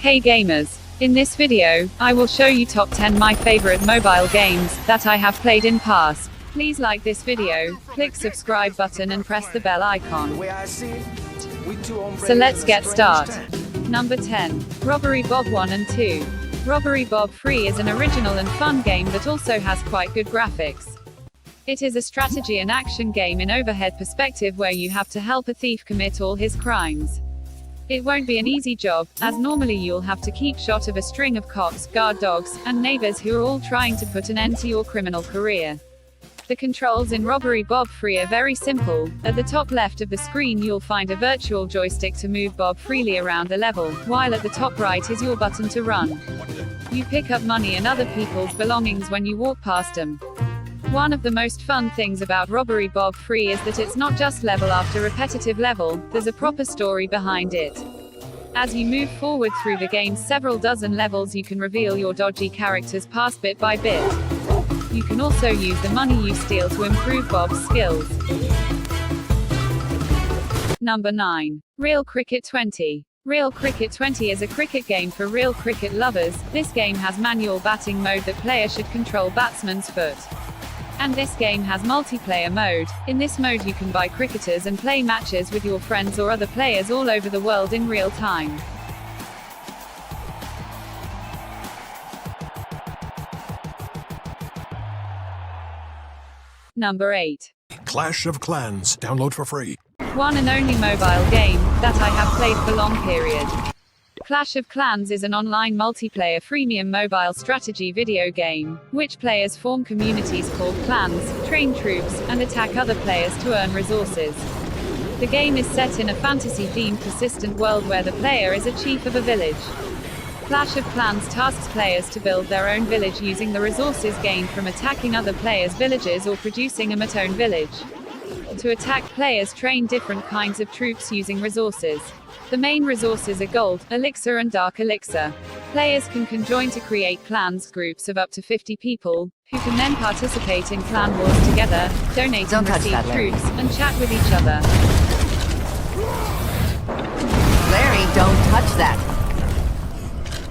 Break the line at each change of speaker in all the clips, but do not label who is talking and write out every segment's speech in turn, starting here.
Hey gamers! In this video, I will show you top 10 my favorite mobile games that I have played in past. Please like this video, click subscribe button and press the bell icon. So let's get started. Number 10. Robbery Bob 1 and 2. Robbery Bob 3 is an original and fun game that also has quite good graphics. It is a strategy and action game in overhead perspective where you have to help a thief commit all his crimes. It won't be an easy job, as normally you'll have to keep shot of a string of cops, guard dogs, and neighbors who are all trying to put an end to your criminal career. The controls in Robbery Bob 3 are very simple. At the top left of the screen you'll find a virtual joystick to move Bob freely around the level, while at the top right is your button to run. You pick up money and other people's belongings when you walk past them. One of the most fun things about Robbery Bob 3 is that it's not just level after repetitive level, there's a proper story behind it. As you move forward through the game's several dozen levels you can reveal your dodgy character's past bit by bit. You can also use the money you steal to improve Bob's skills. Number 9. Real Cricket 20. Real Cricket 20 is a cricket game for real cricket lovers. This game has manual batting mode that player should control batsman's foot. And this game has multiplayer mode. In this mode you can buy cricketers and play matches with your friends or other players all over the world in real time. Number 8.
Clash of Clans. Download for free.
One and only mobile game that I have played for long period. Clash of Clans is an online multiplayer freemium mobile strategy video game, which players form communities called clans, train troops, and attack other players to earn resources. The game is set in a fantasy-themed persistent world where the player is a chief of a village. Clash of Clans tasks players to build their own village using the resources gained from attacking other players' villages or producing a own village. To attack, players train different kinds of troops using resources. The main resources are gold, elixir and dark elixir. Players can conjoin to create clans, groups of up to 50 people, who can then participate in clan wars together, donate and receive troops, and chat with each other.
Larry, don't touch that.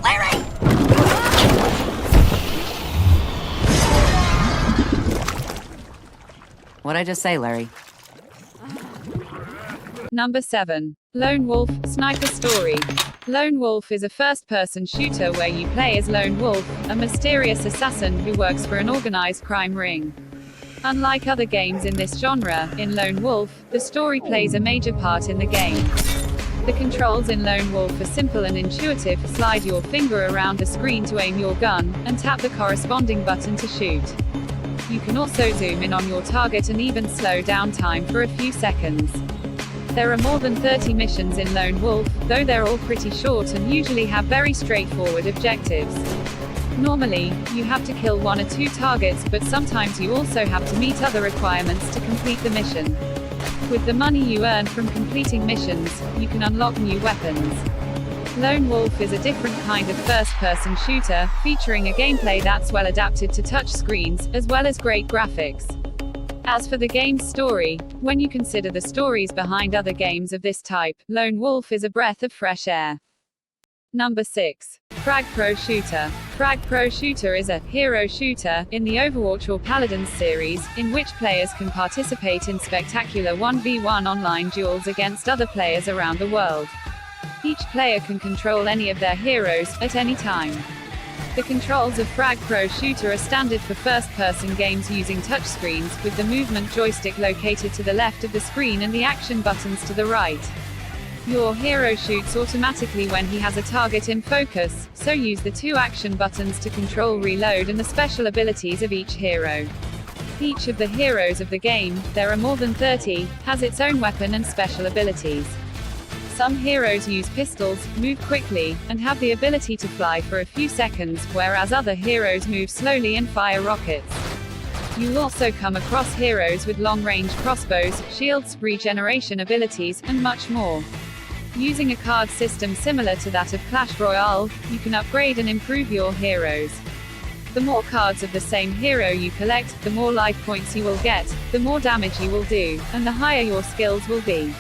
Larry! What'd I just say, Larry?
Number 7. Lone Wolf, Sniper Story. Lone Wolf is a first-person shooter where you play as Lone Wolf, a mysterious assassin who works for an organized crime ring. Unlike other games in this genre, in Lone Wolf, the story plays a major part in the game. The controls in Lone Wolf are simple and intuitive. Slide your finger around the screen to aim your gun, and tap the corresponding button to shoot. You can also zoom in on your target and even slow down time for a few seconds. There are more than 30 missions in Lone Wolf, though they're all pretty short and usually have very straightforward objectives. Normally, you have to kill 1 or 2 targets, but sometimes you also have to meet other requirements to complete the mission. With the money you earn from completing missions, you can unlock new weapons. Lone Wolf is a different kind of first-person shooter, featuring a gameplay that's well adapted to touch screens, as well as great graphics. As for the game's story, when you consider the stories behind other games of this type, Lone Wolf is a breath of fresh air. Number 6. Frag Pro Shooter. Frag Pro Shooter is a hero shooter in the Overwatch or Paladins series, in which players can participate in spectacular 1v1 online duels against other players around the world. Each player can control any of their heroes, at any time. The controls of Frag Pro Shooter are standard for first-person games using touchscreens, with the movement joystick located to the left of the screen and the action buttons to the right. Your hero shoots automatically when he has a target in focus, so use the 2 action buttons to control reload and the special abilities of each hero. Each of the heroes of the game, there are more than 30, has its own weapon and special abilities. Some heroes use pistols, move quickly, and have the ability to fly for a few seconds, whereas other heroes move slowly and fire rockets. You'll also come across heroes with long-range crossbows, shields, regeneration abilities, and much more. Using a card system similar to that of Clash Royale, you can upgrade and improve your heroes. The more cards of the same hero you collect, the more life points you will get, the more damage you will do, and the higher your skills will be.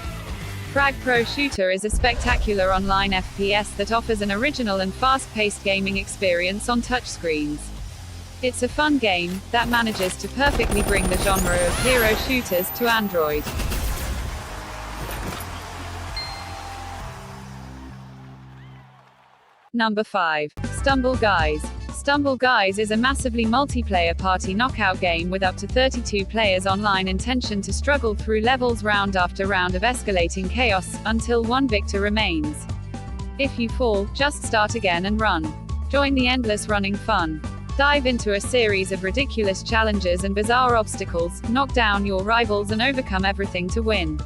Frag Pro Shooter is a spectacular online FPS that offers an original and fast-paced gaming experience on touchscreens. It's a fun game that manages to perfectly bring the genre of hero shooters to Android. Number 5. Stumble Guys. Stumble Guys is a massively multiplayer party knockout game with up to 32 players online intention to struggle through levels round after round of escalating chaos, until one victor remains. If you fall, just start again and run. Join the endless running fun. Dive into a series of ridiculous challenges and bizarre obstacles, knock down your rivals and overcome everything to win.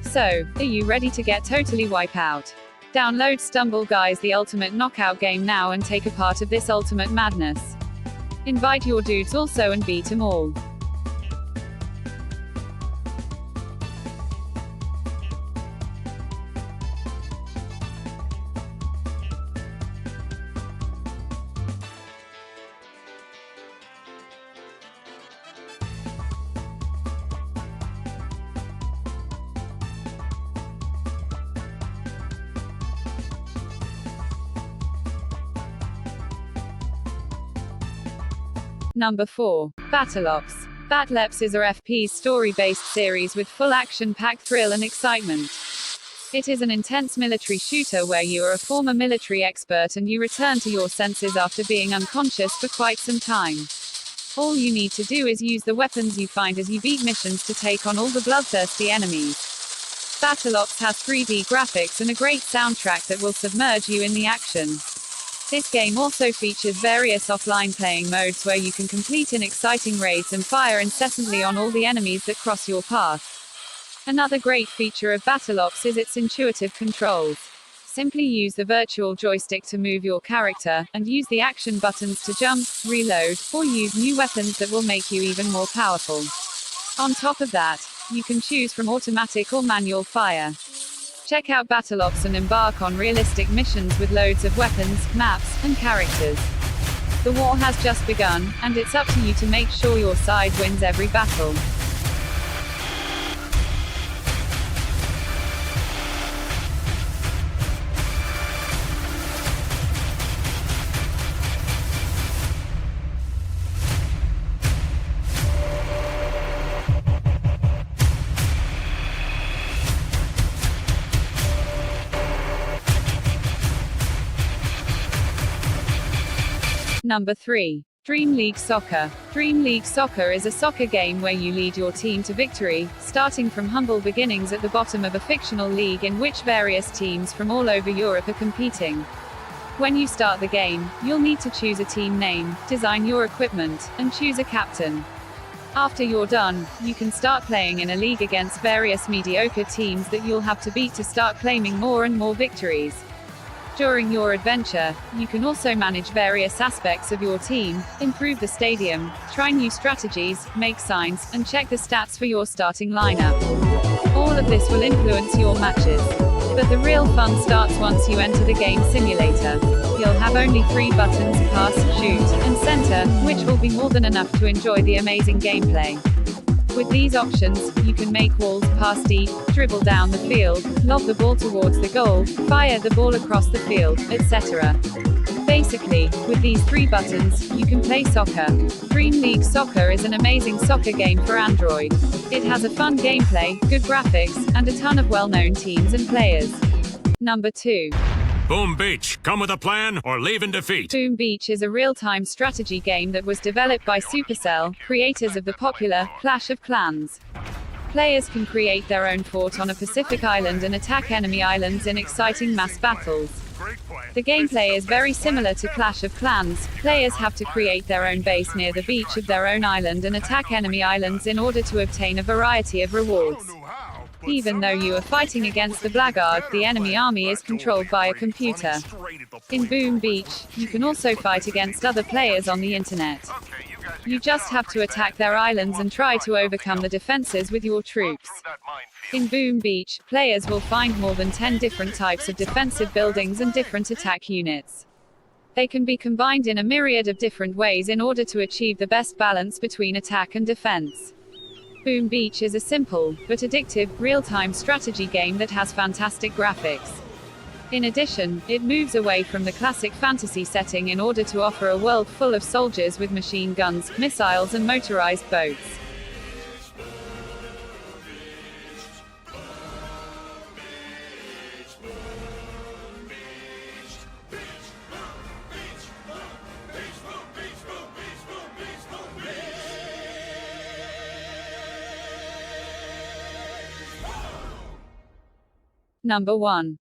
So, are you ready to get totally wipe out? Download Stumble Guys, the ultimate knockout game now, and take a part of this ultimate madness. Invite your dudes also and beat them all. Number 4. Battleops. Battleops is a FP's story-based series with full action-packed thrill and excitement. It is an intense military shooter where you are a former military expert and you return to your senses after being unconscious for quite some time. All you need to do is use the weapons you find as you beat missions to take on all the bloodthirsty enemies. Battleops has 3D graphics and a great soundtrack that will submerge you in the action. This game also features various offline playing modes where you can complete in exciting raids and fire incessantly on all the enemies that cross your path. Another great feature of Battleops is its intuitive controls. Simply use the virtual joystick to move your character, and use the action buttons to jump, reload, or use new weapons that will make you even more powerful. On top of that, you can choose from automatic or manual fire. Check out Battleops and embark on realistic missions with loads of weapons, maps, and characters. The war has just begun, and it's up to you to make sure your side wins every battle. Number 3. Dream League Soccer. Dream League Soccer is a soccer game where you lead your team to victory, starting from humble beginnings at the bottom of a fictional league in which various teams from all over Europe are competing. When you start the game, you'll need to choose a team name, design your equipment, and choose a captain. After you're done, you can start playing in a league against various mediocre teams that you'll have to beat to start claiming more and more victories. During your adventure, you can also manage various aspects of your team, improve the stadium, try new strategies, make signs, and check the stats for your starting lineup. All of this will influence your matches. But the real fun starts once you enter the game simulator. You'll have only 3 buttons: pass, shoot, and center, which will be more than enough to enjoy the amazing gameplay. With these options, you can make walls, pass deep, dribble down the field, lob the ball towards the goal, fire the ball across the field, etc. Basically, with these 3 buttons, you can play soccer. Dream League Soccer is an amazing soccer game for Android. It has a fun gameplay, good graphics, and a ton of well-known teams and players. Number 2.
Boom Beach, come with a plan or leave in defeat.
Boom Beach is a real-time strategy game that was developed by Supercell, creators of the popular Clash of Clans. Players can create their own fort on a Pacific island and attack enemy islands in exciting mass battles. The gameplay is very similar to Clash of Clans. Players have to create their own base near the beach of their own island and attack enemy islands in order to obtain a variety of rewards. Even though you are fighting against the blackguard, the enemy army is controlled by a computer. In Boom Beach, you can also fight against other players on the internet. You just have to attack their islands and try to overcome the defenses with your troops. In Boom Beach, players will find more than 10 different types of defensive buildings and different attack units. They can be combined in a myriad of different ways in order to achieve the best balance between attack and defense. Boom Beach is a simple, but addictive, real-time strategy game that has fantastic graphics. In addition, it moves away from the classic fantasy setting in order to offer a world full of soldiers with machine guns, missiles and motorized boats. Number 1.